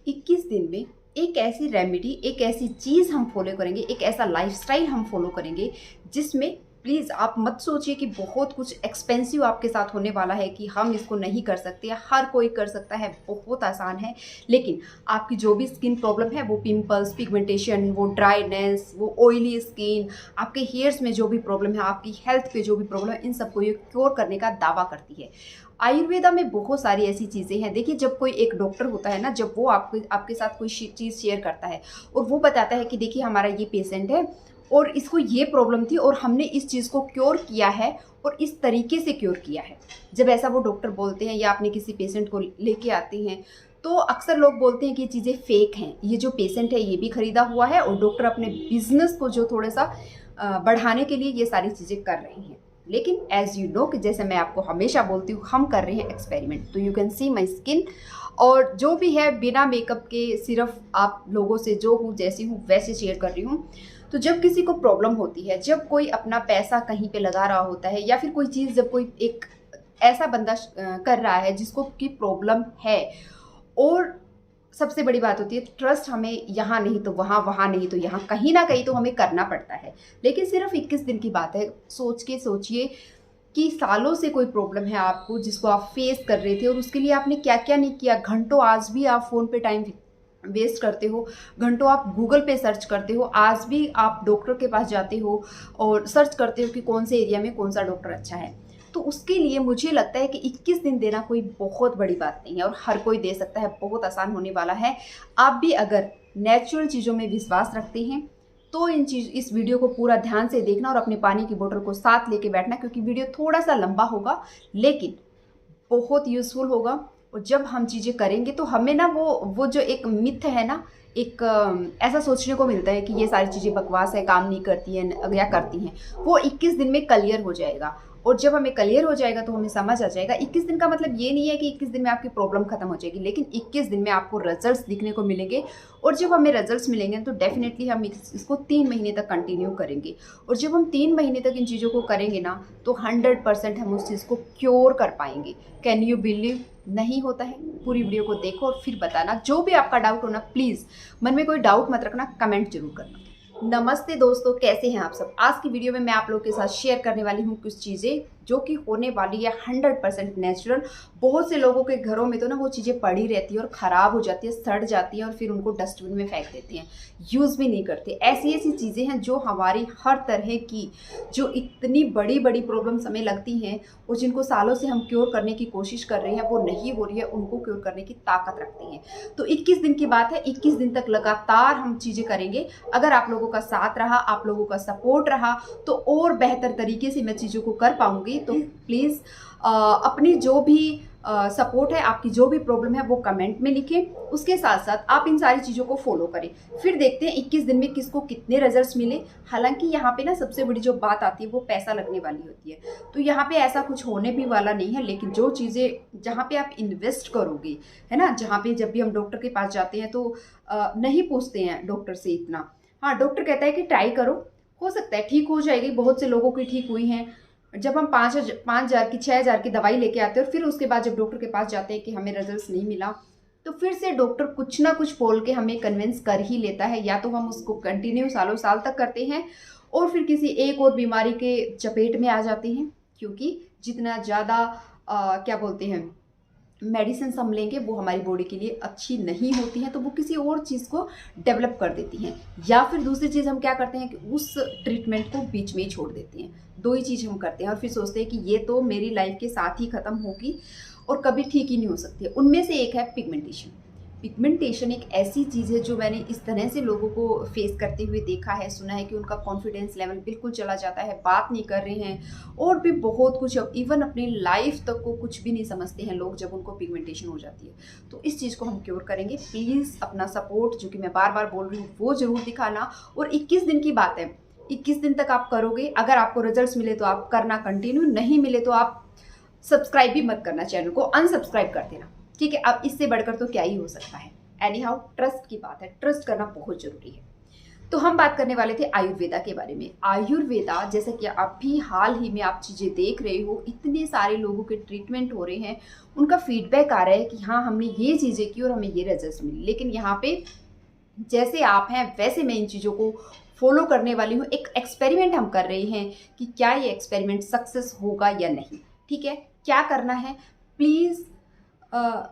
21 दिन में एक ऐसी रेमेडी, एक ऐसी चीज़ हम फॉलो करेंगे, एक ऐसा लाइफस्टाइल हम फॉलो करेंगे जिसमें प्लीज़ आप मत सोचिए कि बहुत कुछ एक्सपेंसिव आपके साथ होने वाला है, कि हम इसको नहीं कर सकते, हर कोई कर सकता है, बहुत आसान है। लेकिन आपकी जो भी स्किन प्रॉब्लम है, वो पिंपल्स, पिगमेंटेशन, वो ड्राइनेस, वो ऑयली स्किन, आपके हेयर्स में जो भी प्रॉब्लम है, आपकी हेल्थ पे जो भी प्रॉब्लम है, इन सबको ये क्योर करने का दावा करती है। आयुर्वेदा में बहुत सारी ऐसी चीज़ें हैं। देखिए, जब कोई एक डॉक्टर होता है ना, जब वो आपके साथ कोई चीज़ शेयर करता है और वो बताता है कि देखिए हमारा ये पेशेंट है और इसको ये प्रॉब्लम थी और हमने इस चीज़ को क्योर किया है और इस तरीके से क्योर किया है। जब ऐसा वो डॉक्टर बोलते हैं या अपने किसी पेशेंट को लेके आते हैं, तो अक्सर लोग बोलते हैं कि ये चीज़ें फेक हैं, ये जो पेशेंट है ये भी खरीदा हुआ है और डॉक्टर अपने बिजनेस को जो थोड़ा सा बढ़ाने के लिए ये सारी चीज़ें कर रहे हैं। लेकिन एज यू नो कि जैसे मैं आपको हमेशा बोलती हूँ, हम कर रहे हैं एक्सपेरिमेंट। तो you can see my skin, और जो भी है बिना मेकअप के, सिर्फ आप लोगों से जो हूँ जैसी हूँ वैसे शेयर कर रही हूँ। तो जब किसी को प्रॉब्लम होती है, जब कोई अपना पैसा कहीं पे लगा रहा होता है, या फिर कोई चीज़ जब कोई एक ऐसा बंदा कर रहा है जिसको की प्रॉब्लम है, और सबसे बड़ी बात होती है ट्रस्ट, हमें यहाँ नहीं तो वहाँ, वहाँ नहीं तो यहाँ, कहीं ना कहीं तो हमें करना पड़ता है। लेकिन सिर्फ 21 दिन की बात है। सोचिए कि सालों से कोई प्रॉब्लम है आपको, जिसको आप फेस कर रहे थे और उसके लिए आपने क्या क्या नहीं किया। घंटों आज भी आप फ़ोन पे टाइम वेस्ट करते हो, घंटों आप गूगल पे सर्च करते हो, आज भी आप डॉक्टर के पास जाते हो और सर्च करते हो कि कौन से एरिया में कौन सा डॉक्टर अच्छा है। तो उसके लिए मुझे लगता है कि 21 दिन देना कोई बहुत बड़ी बात नहीं है और हर कोई दे सकता है, बहुत आसान होने वाला है। आप भी अगर नेचुरल चीज़ों में विश्वास रखते हैं तो इस वीडियो को पूरा ध्यान से देखना और अपने पानी की बोतल को साथ लेके बैठना, क्योंकि वीडियो थोड़ा सा लंबा होगा लेकिन बहुत यूज़फुल होगा। और जब हम चीज़ें करेंगे तो हमें ना वो जो एक मिथ है ना, एक ऐसा सोचने को मिलता है कि ये सारी चीज़ें बकवास है, काम नहीं करती हैं या करती हैं, वो 21 दिन में क्लियर हो जाएगा। और जब हमें क्लियर हो जाएगा तो हमें समझ आ जाएगा। 21 दिन का मतलब ये नहीं है कि 21 दिन में आपकी प्रॉब्लम खत्म हो जाएगी, लेकिन 21 दिन में आपको रिजल्ट्स दिखने को मिलेंगे। और जब हमें रिजल्ट्स मिलेंगे तो डेफिनेटली हम इसको 3 महीने तक कंटिन्यू करेंगे। और जब हम 3 महीने तक इन चीज़ों को करेंगे ना, तो 100% हम उस चीज़ को क्योर कर पाएंगे। Can you believe? नहीं होता है? पूरी वीडियो को देखो और फिर बताना। जो भी आपका डाउट हो ना, प्लीज़ मन में कोई डाउट मत रखना, कमेंट जरूर करना। नमस्ते दोस्तों, कैसे हैं आप सब। आज की वीडियो में मैं आप लोगों के साथ शेयर करने वाली हूँ कुछ चीज़ें जो कि होने वाली है 100% नेचुरल। बहुत से लोगों के घरों में तो ना वो चीज़ें पड़ी रहती है और ख़राब हो जाती है, सड़ जाती है और फिर उनको डस्टबिन में फेंक देते हैं, यूज़ भी नहीं करते। ऐसी ऐसी चीज़ें हैं जो हमारी हर तरह की, जो इतनी बड़ी बड़ी प्रॉब्लम्स हमें लगती हैं और जिनको सालों से हम क्योर करने की कोशिश कर रहे हैं, वो नहीं हो रही है, उनको क्योर करने की ताकत रखती हैं। तो 21 दिन की बात है, 21 दिन तक लगातार हम चीज़ें करेंगे। अगर आप लोगों का साथ रहा, आप लोगों का सपोर्ट रहा, तो और बेहतर तरीके से मैं चीज़ों को कर पाऊंगी। तो प्लीज़ अपनी जो भी सपोर्ट है, आपकी जो भी प्रॉब्लम है, वो कमेंट में लिखें। उसके साथ साथ आप इन सारी चीज़ों को फॉलो करें। फिर देखते हैं 21 दिन में किसको कितने रिजल्ट्स मिले। हालांकि यहाँ पे ना सबसे बड़ी जो बात आती है वो पैसा लगने वाली होती है, तो यहाँ पे ऐसा कुछ होने भी वाला नहीं है। लेकिन जो चीज़ें जहाँ पे आप इन्वेस्ट करोगे, है ना, जहाँ पे जब भी हम डॉक्टर के पास जाते हैं तो नहीं पूछते हैं डॉक्टर से इतना। हाँ, डॉक्टर कहता है कि ट्राई करो, हो सकता है ठीक हो जाएगी। बहुत से लोगों की ठीक हुई हैं। जब हम 5,000 की, 6,000 की दवाई लेके आते हैं और फिर उसके बाद जब डॉक्टर के पास जाते हैं कि हमें रिजल्ट नहीं मिला, तो फिर से डॉक्टर कुछ ना कुछ बोल के हमें कन्विंस कर ही लेता है। या तो हम उसको कंटिन्यू सालों साल तक करते हैं और फिर किसी एक और बीमारी के चपेट में आ जाते हैं, क्योंकि जितना ज़्यादा क्या बोलते हैं मेडिसिन हम लेंगे वो हमारी बॉडी के लिए अच्छी नहीं होती हैं, तो वो किसी और चीज़ को डेवलप कर देती हैं। या फिर दूसरी चीज़ हम क्या करते हैं कि उस ट्रीटमेंट को बीच में ही छोड़ देते हैं। दो ही चीज़ हम करते हैं और फिर सोचते हैं कि ये तो मेरी लाइफ के साथ ही ख़त्म होगी और कभी ठीक ही नहीं हो सकती है। उनमें से एक है पिगमेंटेशन। पिगमेंटेशन एक ऐसी चीज़ है जो मैंने इस तरह से लोगों को फेस करते हुए देखा है, सुना है कि उनका कॉन्फिडेंस लेवल बिल्कुल चला जाता है, बात नहीं कर रहे हैं और भी बहुत कुछ, इवन अपनी लाइफ तक को कुछ भी नहीं समझते हैं लोग जब उनको पिगमेंटेशन हो जाती है। तो इस चीज़ को हम क्योर करेंगे। प्लीज़ अपना सपोर्ट, जो कि मैं बार बार बोल रही हूँ, वो ज़रूर दिखाना। और 21 दिन की बात है, 21 दिन तक आप करोगे। अगर आपको रिजल्ट मिले तो आप करना कंटिन्यू, नहीं मिले तो आप सब्सक्राइब भी मत करना, चैनल को अनसब्सक्राइब कर देना, ठीक है। अब इससे बढ़कर तो क्या ही हो सकता है। एनी हाउ, ट्रस्ट की बात है, ट्रस्ट करना बहुत ज़रूरी है। तो हम बात करने वाले थे आयुर्वेदा के बारे में। आयुर्वेदा, जैसे कि अभी हाल ही में आप चीज़ें देख रहे हो, इतने सारे लोगों के ट्रीटमेंट हो रहे हैं, उनका फीडबैक आ रहा है कि हाँ हमने ये चीज़ें की और हमें ये रिजल्ट मिली। लेकिन यहाँ पे जैसे आप हैं वैसे मैं इन चीज़ों को फॉलो करने वाली हूँ। एक एक्सपेरिमेंट हम कर रहे हैं कि क्या ये एक्सपेरिमेंट सक्सेस होगा या नहीं। ठीक है, क्या करना है प्लीज़।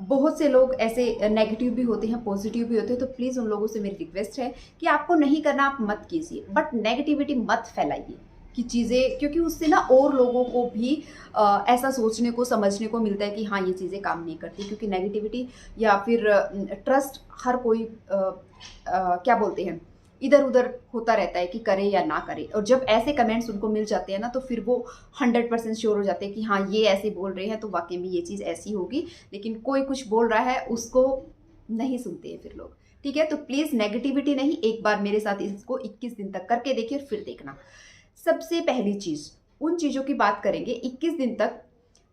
बहुत से लोग ऐसे नेगेटिव भी होते हैं, पॉजिटिव भी होते हैं, तो प्लीज़ उन लोगों से मेरी रिक्वेस्ट है कि आपको नहीं करना, आप मत कीजिए, बट नेगेटिविटी मत फैलाइए कि चीज़ें, क्योंकि उससे ना और लोगों को भी ऐसा सोचने को, समझने को मिलता है कि हाँ ये चीज़ें काम नहीं करती। क्योंकि नेगेटिविटी या फिर ट्रस्ट हर कोई क्या बोलते हैं, इधर उधर होता रहता है कि करे या ना करे। और जब ऐसे कमेंट्स उनको मिल जाते हैं ना, तो फिर वो 100% श्योर हो जाते हैं कि हाँ ये ऐसे बोल रहे हैं तो वाकई में ये चीज़ ऐसी होगी। लेकिन कोई कुछ बोल रहा है उसको नहीं सुनते हैं फिर लोग। ठीक है, तो प्लीज़ नेगेटिविटी नहीं, एक बार मेरे साथ इसको 21 दिन तक करके देखिए, फिर देखना। सबसे पहली चीज़, उन चीज़ों की बात करेंगे 21 दिन तक।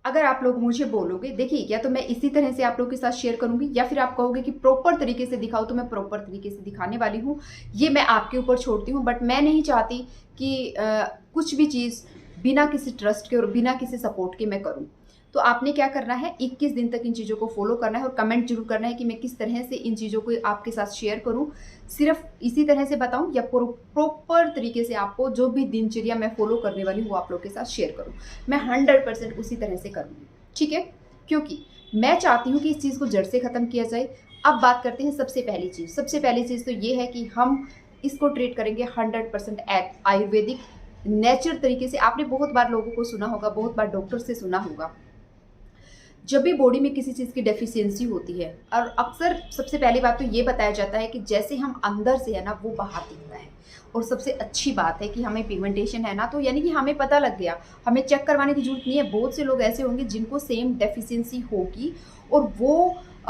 अगर आप लोग मुझे बोलोगे, देखिए या तो मैं इसी तरह से आप लोगों के साथ शेयर करूंगी, या फिर आप कहोगे कि प्रॉपर तरीके से दिखाओ, तो मैं प्रॉपर तरीके से दिखाने वाली हूँ। ये मैं आपके ऊपर छोड़ती हूँ, बट मैं नहीं चाहती कि कुछ भी चीज़ बिना किसी ट्रस्ट के और बिना किसी सपोर्ट के मैं करूँ। तो आपने क्या करना है, 21 दिन तक इन चीज़ों को फॉलो करना है और कमेंट जरूर करना है कि मैं किस तरह से इन चीज़ों को आपके साथ शेयर करूं। सिर्फ इसी तरह से बताऊं या प्रॉपर तरीके से आपको जो भी दिनचर्या मैं फॉलो करने वाली हूँ वो आप लोग के साथ शेयर करूं। मैं 100% उसी तरह से करूँगी। ठीक है, क्योंकि मैं चाहती हूँ कि इस चीज़ को जड़ से ख़त्म किया जाए। अब बात करते हैं सबसे पहली चीज़। सबसे पहली चीज़ तो ये है कि हम इसको ट्रीट करेंगे 100% आयुर्वेदिक नेचर तरीके से। आपने बहुत बार लोगों को सुना होगा, बहुत बार डॉक्टर से सुना होगा, जब भी बॉडी में किसी चीज़ की डेफिशिएंसी होती है, और अक्सर सबसे पहली बात तो ये बताया जाता है कि जैसे हम अंदर से है ना वो बाहर दिखता है। और सबसे अच्छी बात है कि हमें पिगमेंटेशन है ना, तो यानी कि हमें पता लग गया, हमें चेक करवाने की जरूरत नहीं है। बहुत से लोग ऐसे होंगे जिनको सेम डेफिशिएंसी होगी और वो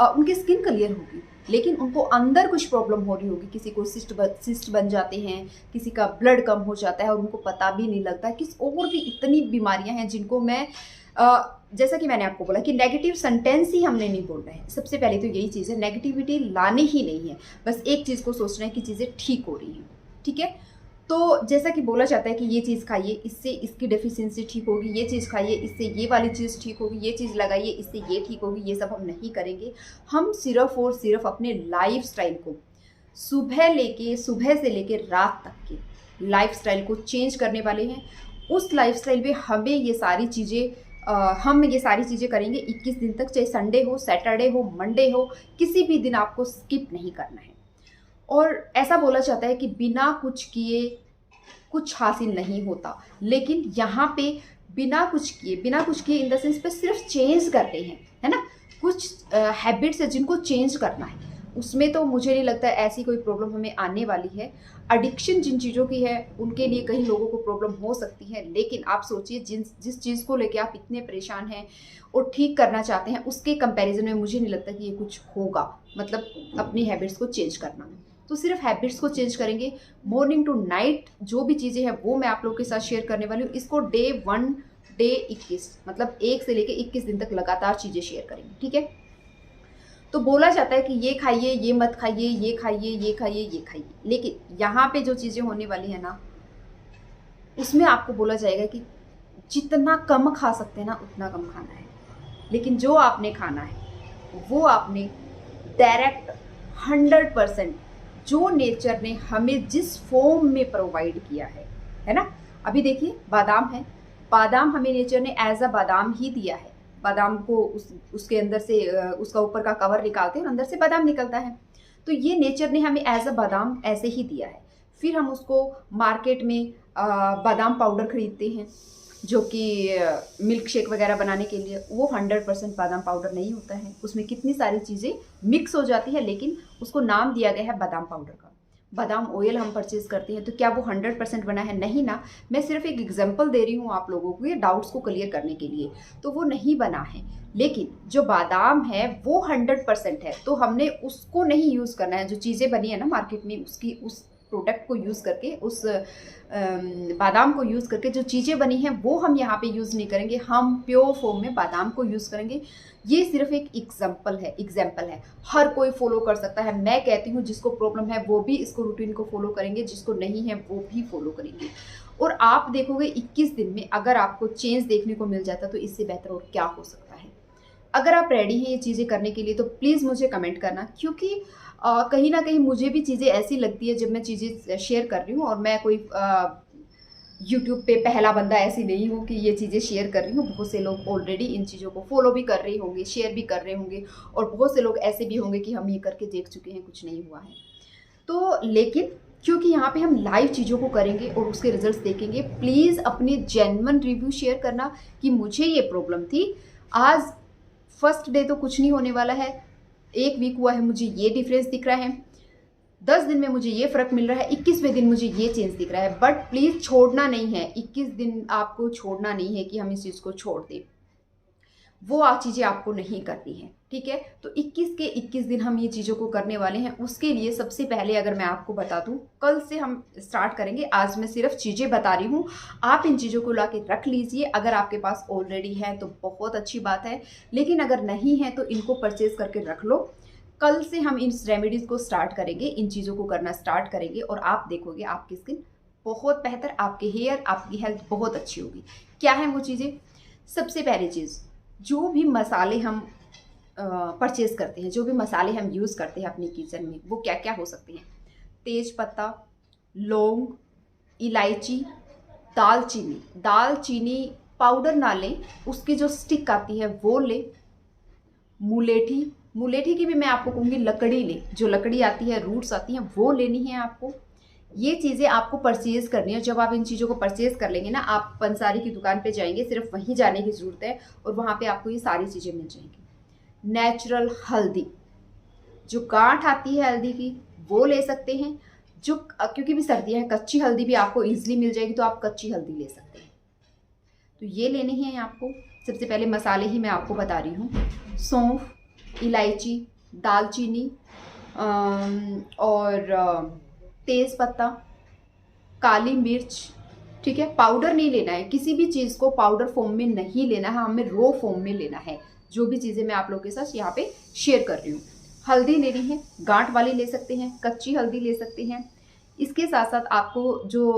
उनकी स्किन क्लियर होगी, लेकिन उनको अंदर कुछ प्रॉब्लम हो रही होगी। किसी को सिस्ट बन जाते हैं, किसी का ब्लड कम हो जाता है और उनको पता भी नहीं लगता। किस और भी इतनी बीमारियां हैं जिनको मैं जैसा कि मैंने आपको बोला कि नेगेटिव सेंटेंस ही हमने नहीं बोलना है। सबसे पहले तो यही चीज़ है, नेगेटिविटी लानी ही नहीं है, बस एक चीज़ को सोचना है कि चीज़ें ठीक हो रही हैं। ठीक है, तो जैसा कि बोला जाता है कि ये चीज़ खाइए, इससे इसकी डेफिशिएंसी ठीक होगी, ये चीज़ खाइए, इससे ये वाली चीज़ ठीक होगी, ये चीज़ लगाइए, इससे ये ठीक होगी, ये सब हम नहीं करेंगे। हम सिर्फ और सिर्फ अपने लाइफस्टाइल को सुबह से लेके रात तक के लाइफस्टाइल को चेंज करने वाले हैं। उस लाइफस्टाइल में हम ये सारी चीज़ें करेंगे 21 दिन तक, चाहे संडे हो, सैटरडे हो, मंडे हो, किसी भी दिन आपको स्किप नहीं करना है। और ऐसा बोला जाता है कि बिना कुछ किए कुछ हासिल नहीं होता, लेकिन यहाँ पे बिना कुछ किए इन द सेंस पे सिर्फ चेंज करते हैं, है ना। कुछ हैबिट्स है जिनको चेंज करना है, उसमें तो मुझे नहीं लगता ऐसी कोई प्रॉब्लम हमें आने वाली है। एडिक्शन जिन चीज़ों की है उनके लिए कई लोगों को प्रॉब्लम हो सकती है, लेकिन आप सोचिए जिस चीज़ को लेके आप इतने परेशान हैं और ठीक करना चाहते हैं, उसके कंपैरिजन में मुझे नहीं लगता कि ये कुछ होगा। मतलब अपनी हैबिट्स को चेंज करना, तो सिर्फ हैबिट्स को चेंज करेंगे। मॉर्निंग टू नाइट जो भी चीज़ें हैं वो मैं आप लोगों के साथ शेयर करने वाली हूँ। इसको डे 1 डे 21 मतलब 1 से लेके 21 दिन तक लगातार चीज़ें शेयर करेंगे। ठीक है, तो बोला जाता है कि ये खाइए, ये मत खाइए, ये खाइए, ये खाइए, ये खाइए, लेकिन यहाँ पे जो चीज़ें होने वाली है ना, उसमें आपको बोला जाएगा कि जितना कम खा सकते हैं ना उतना कम खाना है। लेकिन जो आपने खाना है वो आपने डायरेक्ट 100% जो नेचर ने हमें जिस फॉर्म में प्रोवाइड किया है ना। अभी देखिए बादाम है, बादाम हमें नेचर ने एज अ बादाम ही दिया है। बादाम को उसके अंदर से उसका ऊपर का कवर निकालते हैं और अंदर से बादाम निकलता है। तो ये नेचर ने हमें एज अ बादाम ऐसे ही दिया है। फिर हम उसको मार्केट में बादाम पाउडर खरीदते हैं, जो कि मिल्क शेक वगैरह बनाने के लिए, वो 100% बादाम पाउडर नहीं होता है। उसमें कितनी सारी चीज़ें मिक्स हो जाती है, लेकिन उसको नाम दिया गया है बादाम पाउडर का। बादाम ऑयल हम परचेज करते हैं, तो क्या वो 100% बना है? नहीं ना। मैं सिर्फ एक एग्जांपल दे रही हूँ आप लोगों को, ये डाउट्स को क्लियर करने के लिए। तो वो नहीं बना है, लेकिन जो बादाम है वो 100% है, तो हमने उसको नहीं यूज़ करना है। जो चीज़ें बनी है ना मार्केट में, प्रोडक्ट को यूज़ करके, उस बादाम को यूज़ करके जो चीज़ें बनी हैं वो हम यहाँ पे यूज़ नहीं करेंगे, हम प्योर फॉर्म में बादाम को यूज़ करेंगे। ये सिर्फ एक एग्जाम्पल है, हर कोई फॉलो कर सकता है। मैं कहती हूँ जिसको प्रॉब्लम है वो भी इसको रूटीन को फॉलो करेंगे, जिसको नहीं है वो भी फॉलो करेंगे, और आप देखोगे 21 दिन में अगर आपको चेंज देखने को मिल जाता तो इससे बेहतर और क्या हो सकता है। अगर आप रेडी हैं ये चीज़ें करने के लिए तो प्लीज़ मुझे कमेंट करना, क्योंकि कहीं ना कहीं मुझे भी चीज़ें ऐसी लगती है जब मैं चीज़ें शेयर कर रही हूँ, और मैं कोई यूट्यूब पे पहला बंदा ऐसी नहीं हूँ कि ये चीज़ें शेयर कर रही हूँ। बहुत से लोग ऑलरेडी इन चीज़ों को फॉलो भी कर रहे होंगे, शेयर भी कर रहे होंगे, और बहुत से लोग ऐसे भी होंगे कि हम ये करके देख चुके हैं, कुछ नहीं हुआ है। तो लेकिन क्योंकि यहाँ पे हम लाइव चीज़ों को करेंगे और उसके रिजल्ट्स देखेंगे, प्लीज़ अपनी जेन्युइन रिव्यू शेयर करना कि मुझे ये प्रॉब्लम थी, आज फर्स्ट डे तो कुछ नहीं होने वाला है, 1 वीक हुआ है, मुझे ये डिफरेंस दिख रहा है, 10 दिन में मुझे ये फ़र्क मिल रहा है, 21वें दिन मुझे ये चेंज दिख रहा है। बट प्लीज़ छोड़ना नहीं है, 21 दिन आपको छोड़ना नहीं है कि हम इस चीज़ को छोड़ दें, वो चीज़ें आपको नहीं करनी है, ठीक है। तो 21 के 21 दिन हम ये चीज़ों को करने वाले हैं। उसके लिए सबसे पहले अगर मैं आपको बता दूं, कल से हम स्टार्ट करेंगे, आज मैं सिर्फ चीज़ें बता रही हूँ, आप इन चीज़ों को ला के रख लीजिए। अगर आपके पास ऑलरेडी है तो बहुत अच्छी बात है, लेकिन अगर नहीं है तो इनको परचेज करके रख लो। कल से हम इन रेमेडीज़ को स्टार्ट करेंगे, इन चीज़ों को करना स्टार्ट करेंगे, और आप देखोगे आपकी स्किन बहुत बेहतर, आपके हेयर, आपकी हेल्थ बहुत अच्छी होगी। क्या है वो चीज़ें? सबसे पहली चीज़, जो भी मसाले हम परचेज़ करते हैं, जो भी मसाले हम यूज़ करते हैं अपनी किचन में, वो क्या क्या हो सकते हैं? तेज पत्ता, लौंग, इलायची, दालचीनी पाउडर ना लें, उसकी जो स्टिक आती है वो लें। मुलेठी की भी मैं आपको कहूँगी लकड़ी लें, जो लकड़ी आती है, रूट्स आती हैं, वो लेनी है आपको। ये चीज़ें आपको परचेज़ करनी है। जब आप इन चीज़ों को परचेज़ कर लेंगे ना, आप पंसारी की दुकान पे जाएंगे, सिर्फ वहीं जाने की ज़रूरत है और वहाँ पे आपको ये सारी चीज़ें मिल जाएंगी। नेचुरल हल्दी, जो गांठ आती है हल्दी की, वो ले सकते हैं। जो क्योंकि भी सर्दियाँ हैं, कच्ची हल्दी भी आपको ईजिली मिल जाएगी, तो आप कच्ची हल्दी ले सकते हैं। तो ये लेने हैं आपको। सबसे पहले मसाले ही मैं आपको बता रही हूँ। सौंफ, इलायची, दालचीनी और तेज़ पत्ता, काली मिर्च, ठीक है। पाउडर नहीं लेना है, किसी भी चीज़ को पाउडर फॉर्म में नहीं लेना है, हमें रो फॉर्म में लेना है। जो भी चीज़ें मैं आप लोगों के साथ यहाँ पे शेयर कर रही हूँ। हल्दी लेनी है, गांठ वाली ले सकते हैं, कच्ची हल्दी ले सकते हैं। इसके साथ साथ आपको जो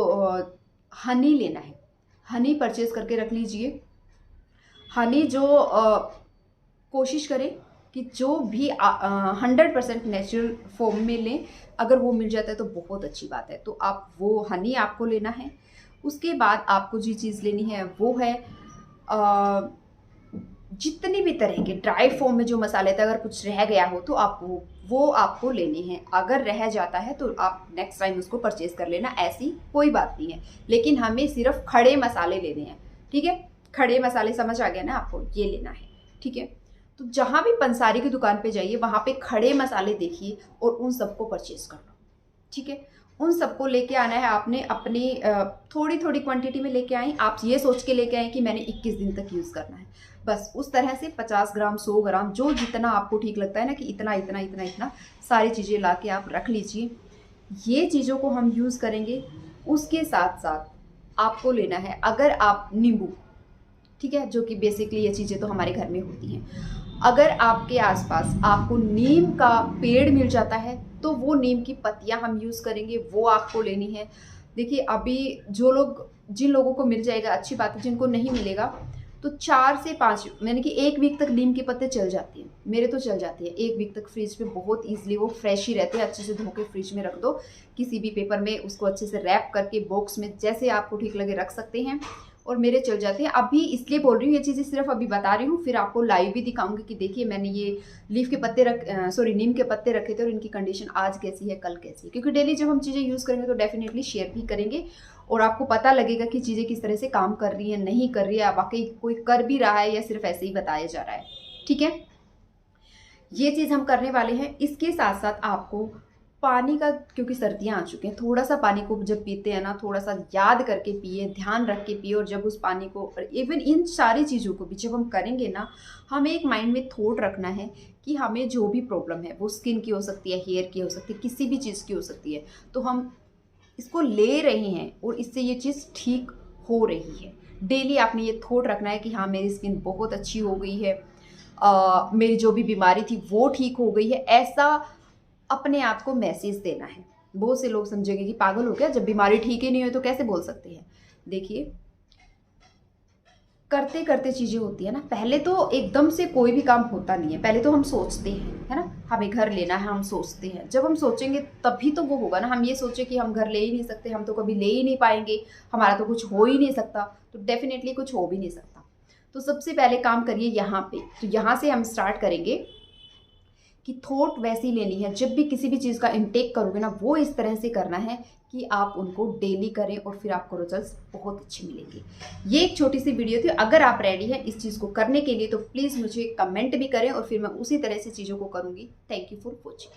हनी लेना है, हनी परचेज करके रख लीजिए। हनी जो कोशिश करें कि जो भी 100% नेचुरल फॉर्म में लें, अगर वो मिल जाता है तो बहुत अच्छी बात है। तो आप वो हनी आपको लेना है। उसके बाद आपको जो चीज़ लेनी है वो है जितनी भी तरह के ड्राई फॉर्म में जो मसाले थे, अगर कुछ रह गया हो तो आपको वो आपको लेने हैं। अगर रह जाता है तो आप नेक्स्ट टाइम उसको परचेज कर लेना, ऐसी कोई बात नहीं है। लेकिन हमें सिर्फ खड़े मसाले लेने हैं, ठीक है। खड़े मसाले समझ आ गया ना आपको, ये लेना है, ठीक है। तो जहाँ भी पंसारी की दुकान पे जाइए, वहाँ पे खड़े मसाले देखिए और उन सबको परचेज कर लो, ठीक है। उन सबको लेके आना है आपने, अपनी थोड़ी थोड़ी क्वांटिटी में लेके आए। आप ये सोच के लेके आए कि मैंने 21 दिन तक यूज़ करना है, बस उस तरह से 50 ग्राम, 100 ग्राम, जो जितना आपको ठीक लगता है ना, कि इतना इतना इतना इतना सारी चीज़ें ला के आप रख लीजिए। ये चीज़ों को हम यूज़ करेंगे। उसके साथ साथ आपको लेना है, अगर आप नींबू, ठीक है, जो कि बेसिकली ये चीज़ें तो हमारे घर में होती हैं। अगर आपके आसपास आपको नीम का पेड़ मिल जाता है तो वो नीम की पत्तियां हम यूज़ करेंगे, वो आपको लेनी है। देखिए अभी जिन लोगों को मिल जाएगा अच्छी बात है, जिनको नहीं मिलेगा तो 4 से 5 यानी कि 1 वीक तक नीम के पत्ते चल जाती हैं। मेरे तो चल जाती है 1 वीक तक फ्रिज में, बहुत ईजिली वो फ्रेश ही रहते हैं। अच्छे से धो के फ्रिज में रख दो, किसी भी पेपर में उसको अच्छे से रैप करके बॉक्स में, जैसे आपको ठीक लगे रख सकते हैं, और मेरे चल जाते हैं। अभी इसलिए बोल रही हूँ, ये चीज़ें सिर्फ अभी बता रही हूँ, फिर आपको लाइव भी दिखाऊंगी कि देखिए मैंने ये नीम के पत्ते रखे थे और इनकी कंडीशन आज कैसी है, कल कैसी है। क्योंकि डेली जब हम चीज़ें यूज़ करेंगे तो डेफिनेटली शेयर भी करेंगे और आपको पता लगेगा कि चीज़ें किस तरह से काम कर रही है, नहीं कर रही है, वाकई कोई कर भी रहा है या सिर्फ ऐसे ही बताया जा रहा है, ठीक है। ये चीज़ हम करने वाले हैं। इसके साथ साथ आपको पानी का, क्योंकि सर्दियाँ आ चुकी हैं, थोड़ा सा पानी को जब पीते हैं ना, थोड़ा सा याद करके पिए, ध्यान रख के पिए। और जब उस पानी को, इवन इन सारी चीज़ों को भी जब हम करेंगे ना, हमें एक माइंड में थॉट रखना है कि हमें जो भी प्रॉब्लम है, वो स्किन की हो सकती है, हेयर की हो सकती है, किसी भी चीज़ की हो सकती है, तो हम इसको ले रहे हैं और इससे ये चीज़ ठीक हो रही है। डेली आपने ये थॉट रखना है कि हाँ मेरी स्किन बहुत अच्छी हो गई है, मेरी जो भी बीमारी थी वो ठीक हो गई है, ऐसा अपने आप को मैसेज देना है। बहुत से लोग समझेंगे कि पागल हो गया, जब बीमारी ठीक ही नहीं हो तो कैसे बोल सकते हैं। देखिए, करते करते चीज़ें होती है ना। पहले तो एकदम से कोई भी काम होता नहीं है, पहले तो हम सोचते हैं, है ना, हमें घर लेना है, हम सोचते हैं। जब हम सोचेंगे तभी तो वो होगा ना। हम ये सोचे कि हम घर ले ही नहीं सकते, हम तो कभी ले ही नहीं पाएंगे, हमारा तो कुछ हो ही नहीं सकता, तो डेफिनेटली कुछ हो भी नहीं सकता। तो सबसे पहले काम करिए यहाँ पे। तो यहाँ से हम स्टार्ट करेंगे कि थॉट वैसी लेनी है, जब भी किसी भी चीज़ का इनटेक करोगे ना, वो इस तरह से करना है कि आप उनको डेली करें और फिर आपको रिजल्ट्स बहुत अच्छे मिलेंगे। ये एक छोटी सी वीडियो थी। अगर आप रेडी हैं इस चीज़ को करने के लिए तो प्लीज़ मुझे कमेंट भी करें और फिर मैं उसी तरह से चीज़ों को करूँगी। Thank you for watching.